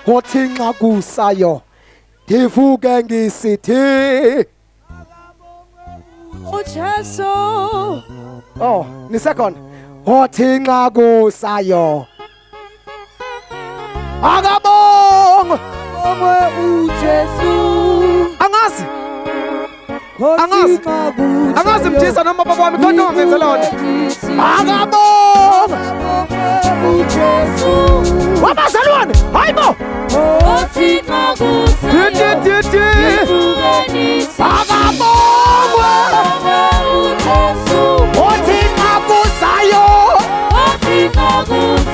Othi nxa kusayo ndivuke ngisithi uJesu. Oh, ni second. Othi nxa kusayo akabongwe uJesu. angazi mthisa noma baba wami kodwa ungenzela wona akabongwe uJesu. wabazalwane hayibo Othi nxa kusayo akabongwe uJesu. othi nxa kusayo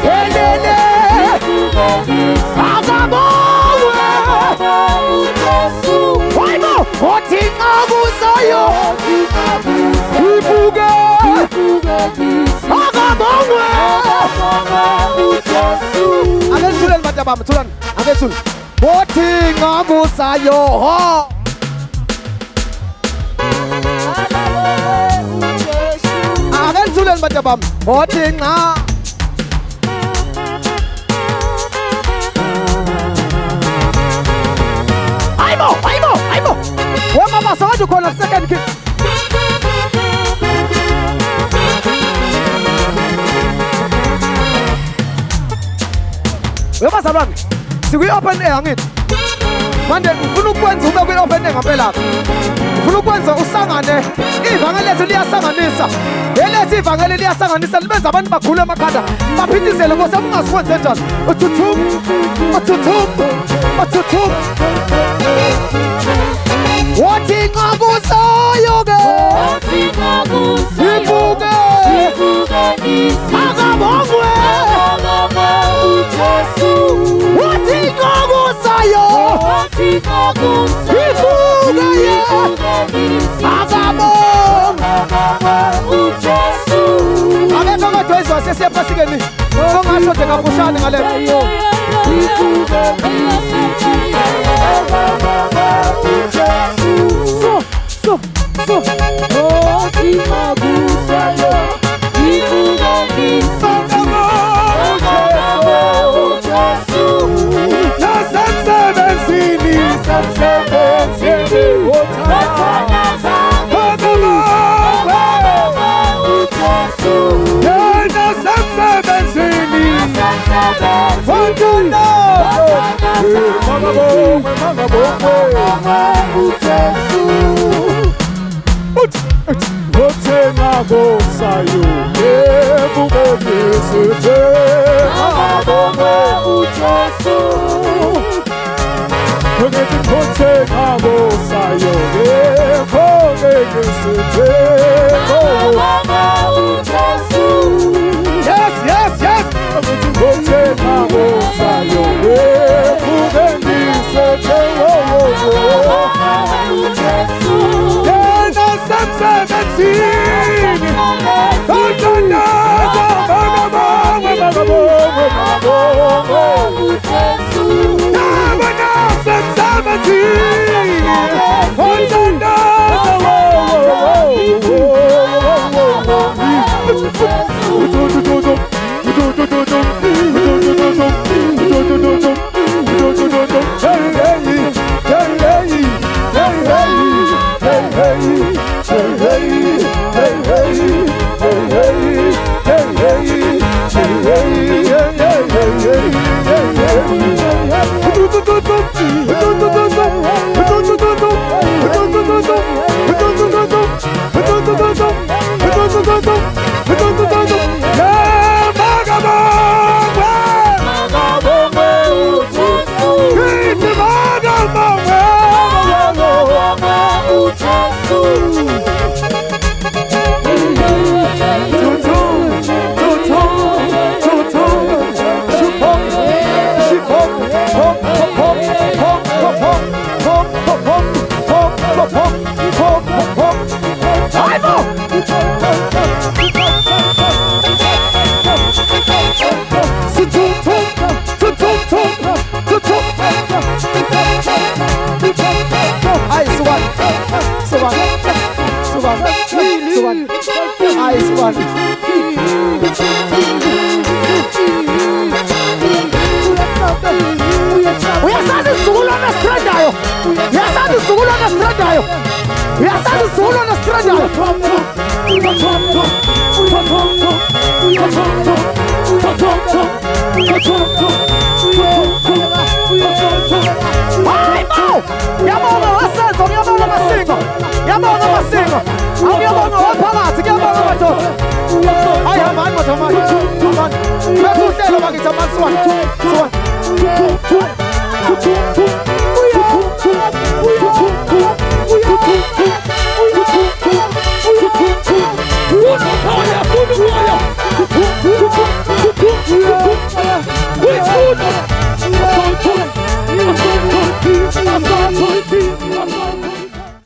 elele akabongwe hayibo othi nxa kusayo ibuke akabongwe akethuleni bantu bami thulani akethuli othi nxa kusayo ho akethuleni bantu bami othi nxa hayibo wemama sawadi khona second kid webazalwane sikwi-open air angithi manje ngifuna ukwenza ube kwi-open air ngempela ngifuna ukwenza usangane ivangeli lethu liyasanganisa lelethu ivangeli liyasanganisa libenza abantu bagule emakhanda baphithizele kose kungasikwenze njani uthuthum wothi nxa kusayo-ke ibuke akabongwe wothi nxa kusayo ibuke ye akabongwe akekho kodwa izwa sesiyephasikeni ongasho nje kafushane ngale Yabonga wasenzo, ngiyabonga amasingo. Ngiyabonga amasingo. Ngiyabonga waphakathi, ngiyabonga madoda. Hayi hamani madoda manje. Hamani. Bese uhlelo bakithi amasiwana. Siwana.